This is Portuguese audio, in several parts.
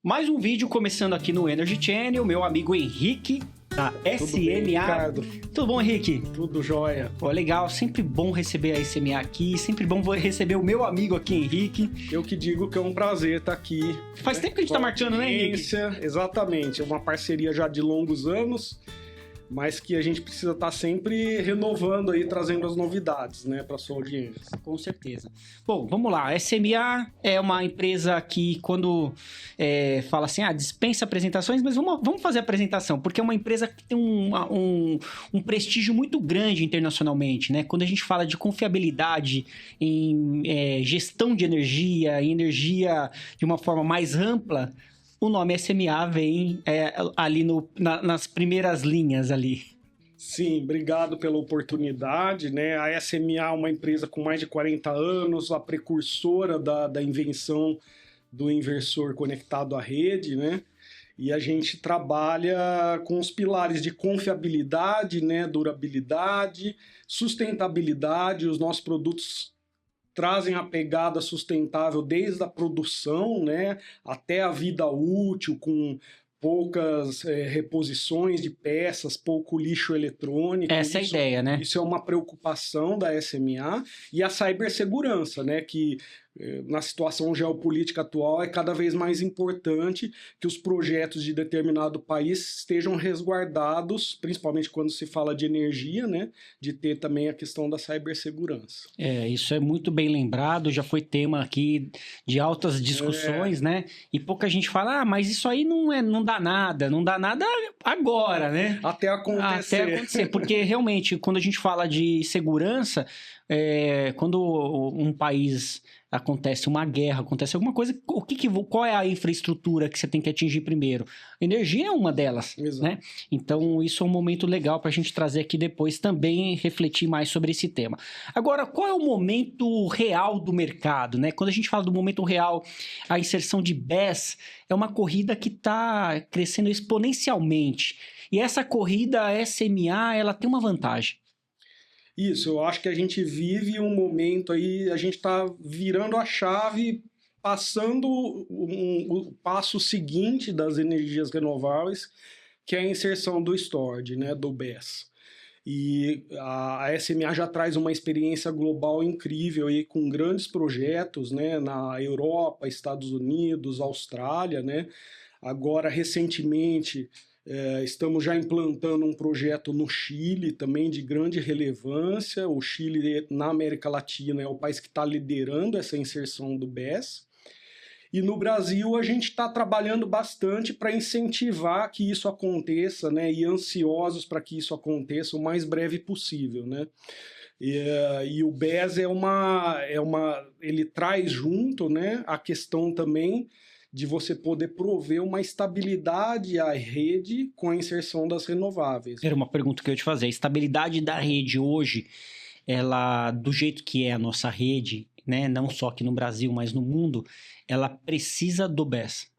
Mais um vídeo começando aqui no Energy Channel, meu amigo Henrique, da SMA. Bem, Ricardo? Tudo bom, Henrique? Tudo jóia. Pô, legal, sempre bom receber a SMA aqui, sempre bom receber o meu amigo aqui, Henrique. Eu que digo que é um prazer estar aqui. Faz tempo que a gente tá marcando, né, Henrique? Exatamente, é uma parceria já de longos anos, mas que a gente precisa estar sempre renovando aí, trazendo as novidades, né, para sua audiência. Com certeza. Bom, vamos lá. A SMA é uma empresa que quando fala assim, dispensa apresentações, mas vamos fazer a apresentação, porque é uma empresa que tem um prestígio muito grande internacionalmente, né? Quando a gente fala de confiabilidade em gestão de energia, em energia de uma forma mais ampla, o nome SMA vem ali nas primeiras linhas ali. Sim, obrigado pela oportunidade, né? A SMA é uma empresa com mais de 40 anos, a precursora da invenção do inversor conectado à rede, né? E a gente trabalha com os pilares de confiabilidade, né? Durabilidade, sustentabilidade. Os nossos produtos trazem a pegada sustentável desde a produção, né, até a vida útil, com poucas reposições de peças, pouco lixo eletrônico. Essa é a ideia, né? Isso é uma preocupação da SMA. E a cibersegurança, né, que na situação geopolítica atual é cada vez mais importante que os projetos de determinado país estejam resguardados, principalmente quando se fala de energia, né, de ter também a questão da cibersegurança. Isso é muito bem lembrado, já foi tema aqui de altas discussões, né? E pouca gente fala, mas isso aí não dá nada agora, né? Até acontecer, porque realmente, quando a gente fala de segurança, quando um país acontece uma guerra, acontece alguma coisa, qual é a infraestrutura que você tem que atingir primeiro? Energia é uma delas, né? Então, isso é um momento legal para a gente trazer aqui depois também refletir mais sobre esse tema. Agora, qual é o momento real do mercado, né? Quando a gente fala do momento real, a inserção de BESS é uma corrida que está crescendo exponencialmente. E essa corrida, a SMA, ela tem uma vantagem. Isso, eu acho que a gente vive um momento aí, a gente está virando a chave, passando o passo seguinte das energias renováveis, que é a inserção do storage, né, do BESS. E a SMA já traz uma experiência global incrível aí, com grandes projetos, né, na Europa, Estados Unidos, Austrália, né. Agora, recentemente, estamos já implantando um projeto no Chile, também de grande relevância. O Chile, na América Latina, é o país que está liderando essa inserção do BESS. E no Brasil, a gente está trabalhando bastante para incentivar que isso aconteça, né, e ansiosos para que isso aconteça o mais breve possível, né. E o BESS ele traz junto, né, a questão também de você poder prover uma estabilidade à rede com a inserção das renováveis. Era uma pergunta que eu ia te fazer. A estabilidade da rede hoje, ela, do jeito que é a nossa rede, né, não só aqui no Brasil, mas no mundo, ela precisa do BESS.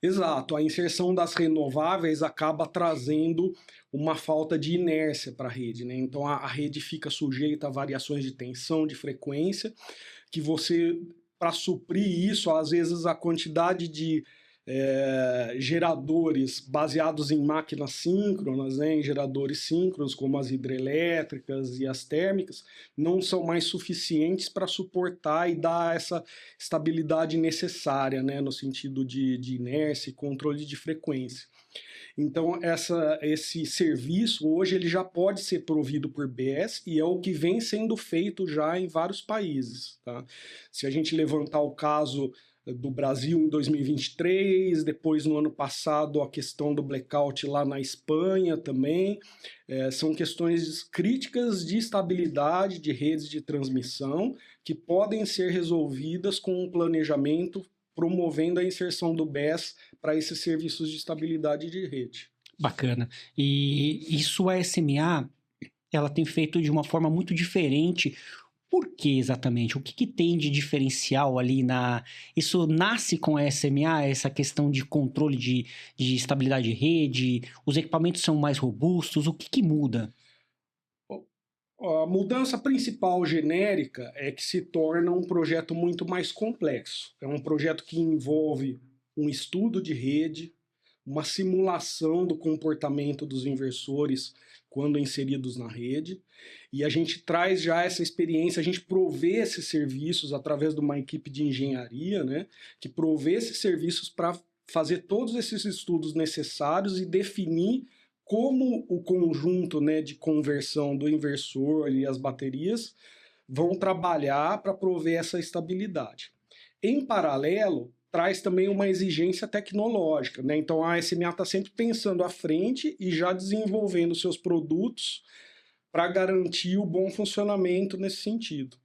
Exato. A inserção das renováveis acaba trazendo uma falta de inércia para a rede, né? Então a rede fica sujeita a variações de tensão, de frequência, que você, para suprir isso, às vezes a quantidade de geradores baseados em máquinas síncronas, né, em geradores síncronos, como as hidrelétricas e as térmicas, não são mais suficientes para suportar e dar essa estabilidade necessária, né, no sentido de inércia e controle de frequência. Então, esse serviço, hoje, ele já pode ser provido por BESS e é o que vem sendo feito já em vários países, tá? Se a gente levantar o caso do Brasil em 2023, depois no ano passado a questão do blackout lá na Espanha também, são questões críticas de estabilidade de redes de transmissão que podem ser resolvidas com um planejamento promovendo a inserção do BESS para esses serviços de estabilidade de rede. Bacana. E isso a SMA, ela tem feito de uma forma muito diferente. Por que exatamente? O que tem de diferencial ali Isso nasce com a SMA, essa questão de controle de estabilidade de rede? Os equipamentos são mais robustos? O que muda? A mudança principal genérica é que se torna um projeto muito mais complexo. É um projeto que envolve um estudo de rede, uma simulação do comportamento dos inversores quando inseridos na rede, e a gente traz já essa experiência, a gente provê esses serviços através de uma equipe de engenharia, né, que provê esses serviços para fazer todos esses estudos necessários e definir como o conjunto, né, de conversão do inversor e as baterias vão trabalhar para prover essa estabilidade. Em paralelo, traz também uma exigência tecnológica, né? Então a SMA está sempre pensando à frente e já desenvolvendo seus produtos para garantir o bom funcionamento nesse sentido.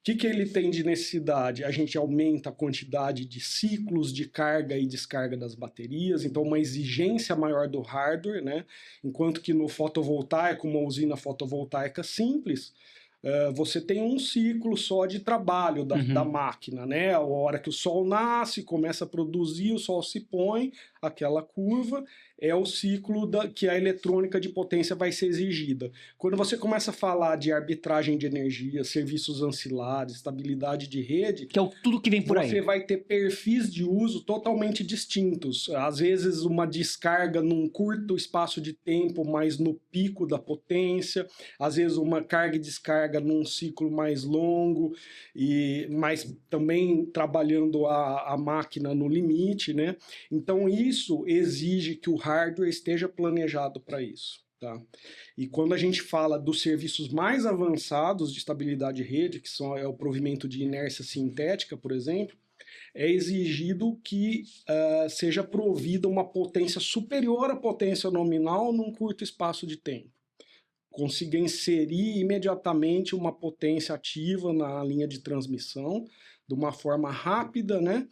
O que ele tem de necessidade? A gente aumenta a quantidade de ciclos de carga e descarga das baterias, então uma exigência maior do hardware, né? Enquanto que no fotovoltaico, uma usina fotovoltaica simples, você tem um ciclo só de trabalho da máquina, né? A hora que o sol nasce, começa a produzir, o sol se põe, aquela curva é o ciclo que a eletrônica de potência vai ser exigida. Quando você começa a falar de arbitragem de energia, serviços ancilares, estabilidade de rede... Que é tudo que vem por aí. Você vai ter perfis de uso totalmente distintos. Às vezes uma descarga num curto espaço de tempo, mas no pico da potência. Às vezes uma carga e descarga num ciclo mais longo, mas também trabalhando a máquina no limite, né? Então isso exige que o hardware esteja planejado para isso. Tá? E quando a gente fala dos serviços mais avançados de estabilidade de rede, que é o provimento de inércia sintética, por exemplo, é exigido que seja provida uma potência superior à potência nominal num curto espaço de tempo. Consiga inserir imediatamente uma potência ativa na linha de transmissão, de uma forma rápida, né?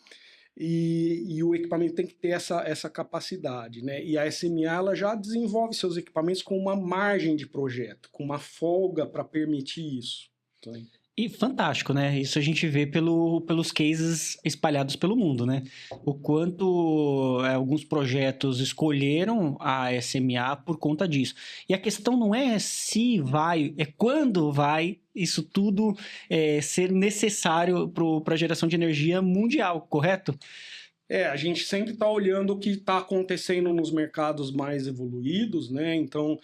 E o equipamento tem que ter essa capacidade, né? E a SMA ela já desenvolve seus equipamentos com uma margem de projeto, com uma folga para permitir isso. Então, e fantástico, né? Isso a gente vê pelos cases espalhados pelo mundo, né? O quanto alguns projetos escolheram a SMA por conta disso. E a questão não é se vai, é quando vai isso tudo ser necessário para a geração de energia mundial, correto? A gente sempre está olhando o que está acontecendo nos mercados mais evoluídos, né? Então,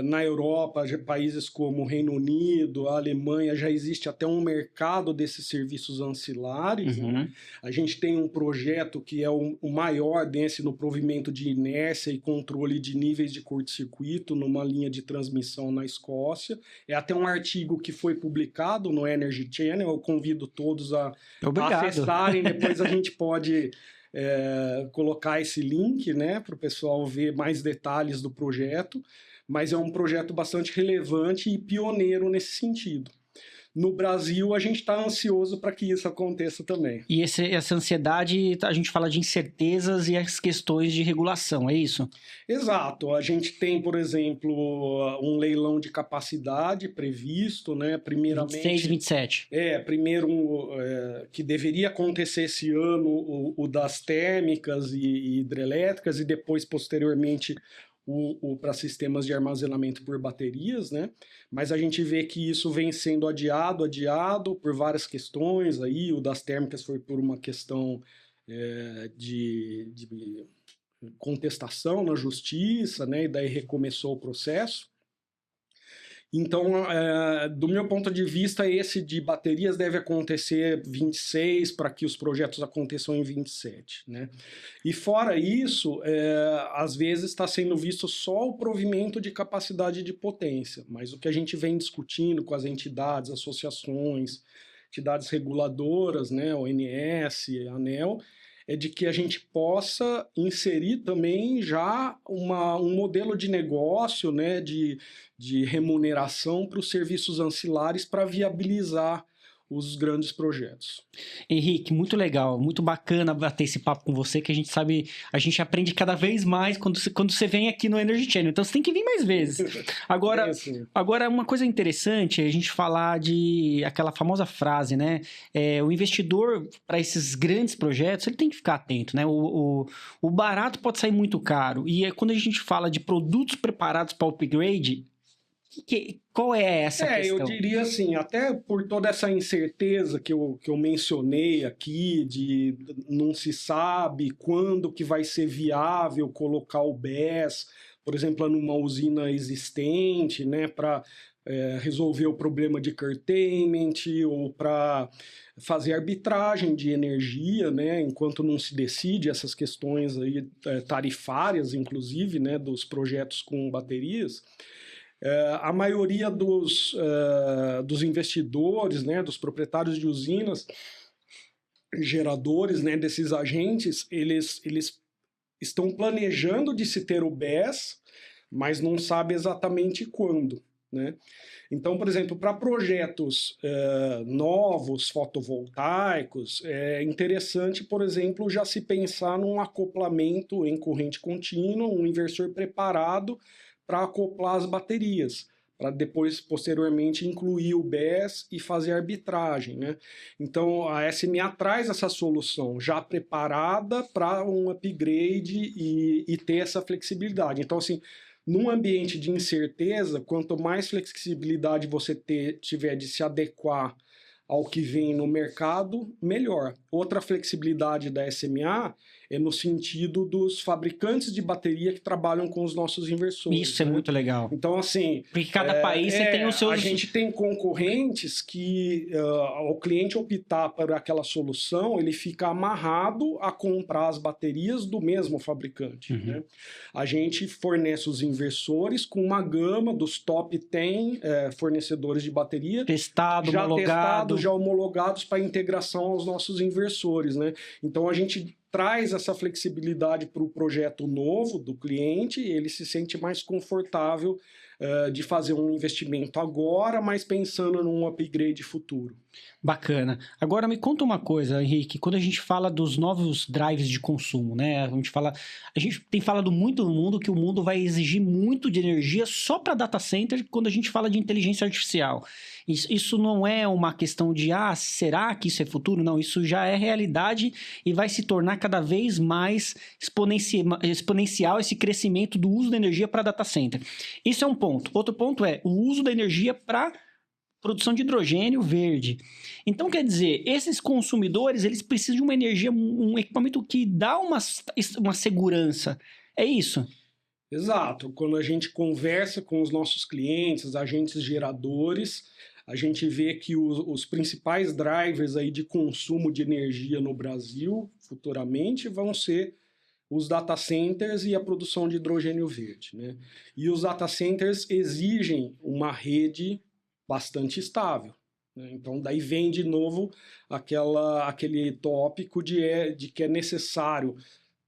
na Europa, países como o Reino Unido, a Alemanha, já existe até um mercado desses serviços ancilares. Né? A gente tem um projeto que é o maior desse no provimento de inércia e controle de níveis de curto-circuito numa linha de transmissão na Escócia. É até um artigo que foi publicado no Energy Channel, eu convido todos a acessarem, depois a gente pode... colocar esse link, né, para o pessoal ver mais detalhes do projeto, mas é um projeto bastante relevante e pioneiro nesse sentido. No Brasil, a gente está ansioso para que isso aconteça também. E essa ansiedade, a gente fala de incertezas e as questões de regulação, é isso? Exato. A gente tem, por exemplo, um leilão de capacidade previsto, né? Primeiramente... 26 e 27. Primeiro que deveria acontecer esse ano o das térmicas e hidrelétricas e depois, posteriormente, para sistemas de armazenamento por baterias, né? Mas a gente vê que isso vem sendo adiado por várias questões. Aí, o das térmicas foi por uma questão de contestação na justiça, né? E daí recomeçou o processo. Então, do meu ponto de vista, esse de baterias deve acontecer 26 para que os projetos aconteçam em 27, né? E fora isso, às vezes está sendo visto só o provimento de capacidade de potência, mas o que a gente vem discutindo com as entidades, associações, entidades reguladoras, né, ONS, ANEEL, é de que a gente possa inserir também já um modelo de negócio, né, de remuneração para os serviços ancilares para viabilizar os grandes projetos. Henrique, muito legal, muito bacana bater esse papo com você, que a gente sabe, a gente aprende cada vez mais quando você vem aqui no Energy Channel, então você tem que vir mais vezes. Agora uma coisa interessante é a gente falar de aquela famosa frase, né? O investidor, para esses grandes projetos, ele tem que ficar atento, né? O barato pode sair muito caro, e quando a gente fala de produtos preparados para upgrade, Qual é essa questão? Eu diria assim, até por toda essa incerteza que eu mencionei aqui, de não se sabe quando que vai ser viável colocar o BESS, por exemplo, numa usina existente, né, para resolver o problema de curtailment ou para fazer arbitragem de energia, né, enquanto não se decide essas questões aí, tarifárias, inclusive, né, dos projetos com baterias. A maioria dos investidores, né, dos proprietários de usinas, geradores, né, desses agentes, eles estão planejando de se ter o BESS, mas não sabe exatamente quando, né? Então, por exemplo, para projetos novos, fotovoltaicos, é interessante, por exemplo, já se pensar num acoplamento em corrente contínua, um inversor preparado para acoplar as baterias, para depois, posteriormente, incluir o BESS e fazer arbitragem, né? Então, a SMA traz essa solução já preparada para um upgrade e ter essa flexibilidade. Então, assim, num ambiente de incerteza, quanto mais flexibilidade você tiver de se adequar ao que vem no mercado, melhor. Outra flexibilidade da SMA é no sentido dos fabricantes de bateria que trabalham com os nossos inversores. Isso é muito legal. Então, assim... Porque cada país você tem os seus... A gente tem concorrentes que, ao cliente optar por aquela solução, ele fica amarrado a comprar as baterias do mesmo fabricante. Uhum. Né? A gente fornece os inversores com uma gama dos top 10 fornecedores de bateria. Testados, já homologados para integração aos nossos inversores, né? Então a gente traz essa flexibilidade para o projeto novo do cliente, ele se sente mais confortável de fazer um investimento agora, mas pensando num upgrade futuro. Bacana. Agora me conta uma coisa, Henrique, quando a gente fala dos novos drives de consumo, né? A gente tem falado muito no mundo que o mundo vai exigir muito de energia só para data center quando a gente fala de inteligência artificial. Isso não é uma questão de, será que isso é futuro? Não, isso já é realidade e vai se tornar cada vez mais exponencial esse crescimento do uso da energia para data center. Isso é um ponto. Outro ponto é o uso da energia para produção de hidrogênio verde. Então, quer dizer, esses consumidores, eles precisam de uma energia, um equipamento que dá uma segurança. É isso? Exato. Quando a gente conversa com os nossos clientes, agentes geradores, a gente vê que os principais drivers aí de consumo de energia no Brasil, futuramente, vão ser os data centers e a produção de hidrogênio verde, né? E os data centers exigem uma rede bastante estável, né? Então, daí vem de novo aquele tópico de que é necessário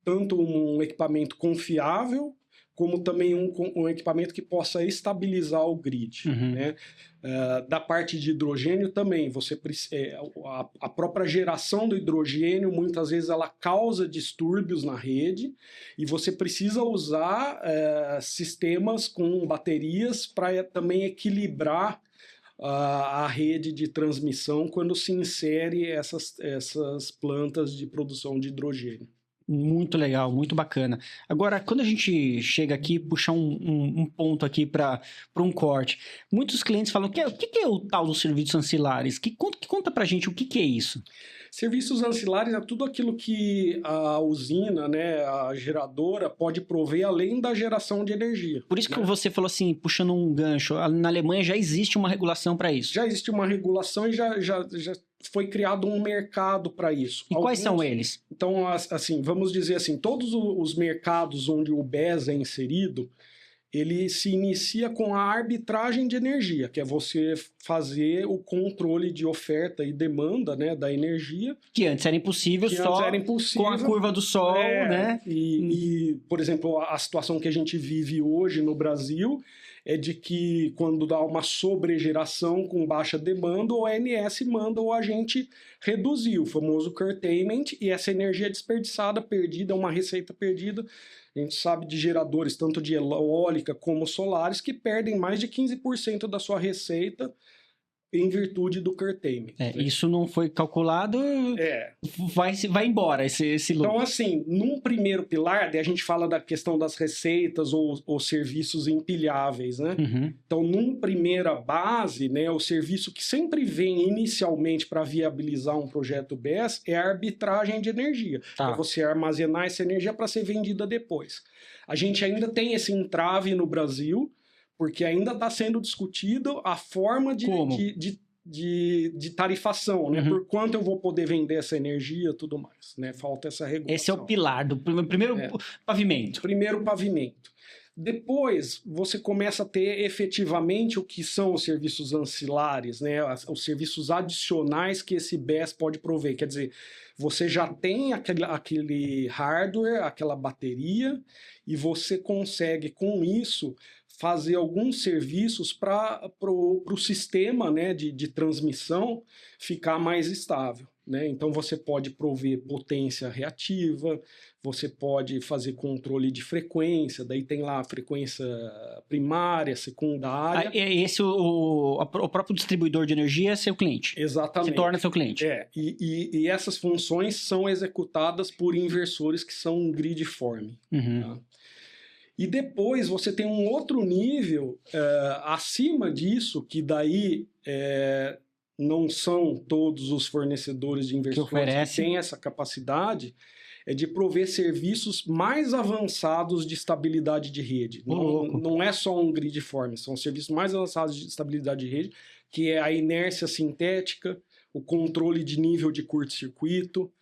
tanto um equipamento confiável, como também um equipamento que possa estabilizar o grid. Uhum. Né? Da parte de hidrogênio também, a própria geração do hidrogênio, muitas vezes ela causa distúrbios na rede, e você precisa usar sistemas com baterias para também equilibrar a rede de transmissão quando se insere essas plantas de produção de hidrogênio. Muito legal, muito bacana. Agora, quando a gente chega aqui, puxar um ponto aqui para um corte, muitos clientes falam, o que é o tal dos serviços ancilares? Conta pra gente o que é isso? Serviços ancilares é tudo aquilo que a usina, né, a geradora, pode prover além da geração de energia. Por isso que você falou assim, puxando um gancho, na Alemanha já existe uma regulação para isso. Já existe uma regulação e já foi criado um mercado para isso. E quais são eles? Então, assim, vamos dizer assim, todos os mercados onde o BESS é inserido, ele se inicia com a arbitragem de energia, que é você fazer o controle de oferta e demanda, né, da energia. Que antes era impossível com a curva do sol, né? E, por exemplo, a situação que a gente vive hoje no Brasil é de que quando dá uma sobregeração com baixa demanda, o ONS manda o agente reduzir, o famoso curtailment, e essa energia desperdiçada, perdida, é uma receita perdida. A gente sabe de geradores, tanto de eólica como solares, que perdem mais de 15% da sua receita em virtude do curtailment. Isso não foi calculado, vai embora esse lucro. Então, assim, num primeiro pilar, a gente fala da questão das receitas ou serviços empilháveis, né? Uhum. Então, num primeira base, né, o serviço que sempre vem inicialmente para viabilizar um projeto BESS é a arbitragem de energia. Tá. É você armazenar essa energia para ser vendida depois. A gente ainda tem esse entrave no Brasil, porque ainda está sendo discutido a forma de tarifação, né? Por quanto eu vou poder vender essa energia e tudo mais, né? Falta essa regulação. Esse é o pilar do primeiro pavimento. Primeiro pavimento. Depois, você começa a ter efetivamente o que são os serviços ancilares, né? Os serviços adicionais que esse BESS pode prover. Quer dizer, você já tem aquele hardware, aquela bateria, e você consegue, com isso, fazer alguns serviços para o sistema, né, de transmissão ficar mais estável, né? Então você pode prover potência reativa, você pode fazer controle de frequência, daí tem lá a frequência primária, secundária. O próprio distribuidor de energia é seu cliente. Exatamente. Se torna seu cliente. E essas funções são executadas por inversores que são gridform. Uhum. Tá? E depois você tem um outro nível acima disso, que daí não são todos os fornecedores de inversores que têm essa capacidade, é de prover serviços mais avançados de estabilidade de rede. Não é só um gridform, são serviços mais avançados de estabilidade de rede, que é a inércia sintética, o controle de nível de curto-circuito,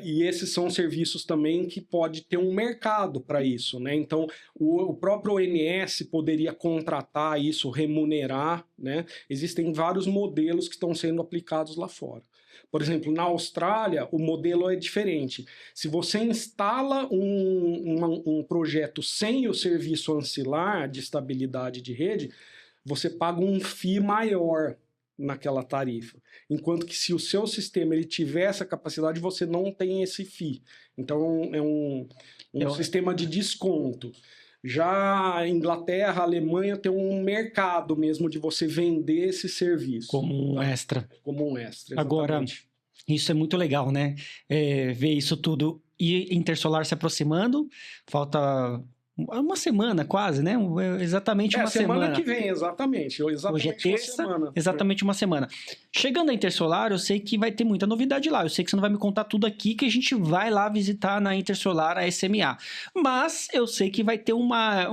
e esses são serviços também que pode ter um mercado para isso, né? Então, o próprio ONS poderia contratar isso, remunerar, né? Existem vários modelos que estão sendo aplicados lá fora. Por exemplo, na Austrália, o modelo é diferente. Se você instala um projeto sem o serviço ancilar de estabilidade de rede, você paga um FII maior naquela tarifa. Enquanto que se o seu sistema ele tiver essa capacidade, você não tem esse FII. Então, é um sistema de desconto. Já a Inglaterra, a Alemanha tem um mercado mesmo de você vender esse serviço. Como um extra. Como um extra, exatamente. Agora, isso é muito legal, né? Ver isso tudo e Intersolar se aproximando. Falta uma semana quase, né? Exatamente uma semana. Semana que vem, exatamente. Hoje é terça, exatamente uma semana. Chegando a Intersolar, eu sei que vai ter muita novidade lá. Eu sei que você não vai me contar tudo aqui, que a gente vai lá visitar na Intersolar a SMA. Mas eu sei que vai ter uma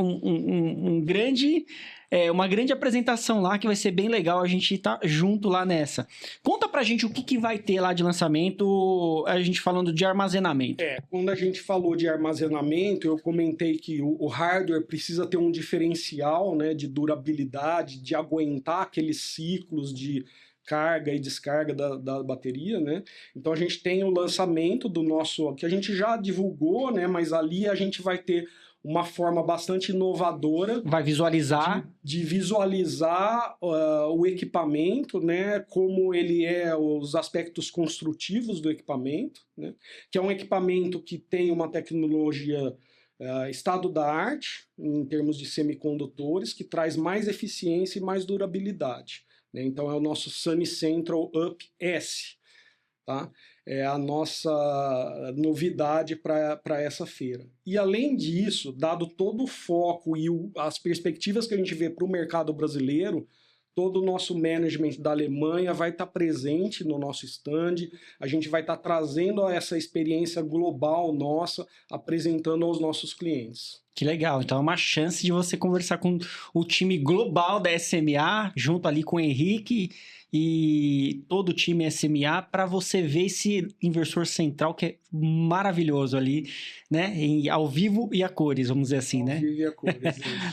grande apresentação lá, que vai ser bem legal a gente estar junto lá nessa. Conta pra gente o que vai ter lá de lançamento, a gente falando de armazenamento. Quando a gente falou de armazenamento, eu comentei que o hardware precisa ter um diferencial, né, de durabilidade, de aguentar aqueles ciclos de carga e descarga da bateria, né? Então a gente tem o lançamento do nosso, que a gente já divulgou, né, mas ali a gente vai ter uma forma bastante inovadora. Vai visualizar. De visualizar o equipamento, né? Como ele é, os aspectos construtivos do equipamento, né? Que é um equipamento que tem uma tecnologia estado da arte, em termos de semicondutores, que traz mais eficiência e mais durabilidade, né? Então é o nosso Sunny Central Up S, tá? É a nossa novidade para essa feira. E além disso, dado todo o foco e as perspectivas que a gente vê para o mercado brasileiro, todo o nosso management da Alemanha vai estar presente no nosso stand, a gente vai estar trazendo essa experiência global nossa, apresentando aos nossos clientes. Que legal, então é uma chance de você conversar com o time global da SMA, junto ali com o Henrique e todo o time SMA, para você ver esse inversor central que é maravilhoso ali, né? Ao vivo e a cores, vamos dizer assim, né? Ao vivo e a cores.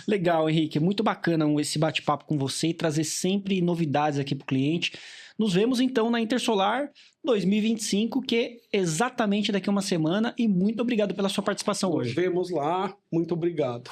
Legal, Henrique, muito bacana esse bate-papo com você e trazer sempre novidades aqui para o cliente. Nos vemos então na Intersolar 2025, que é exatamente daqui a uma semana, e muito obrigado pela sua participação hoje. Nos vemos lá, muito obrigado.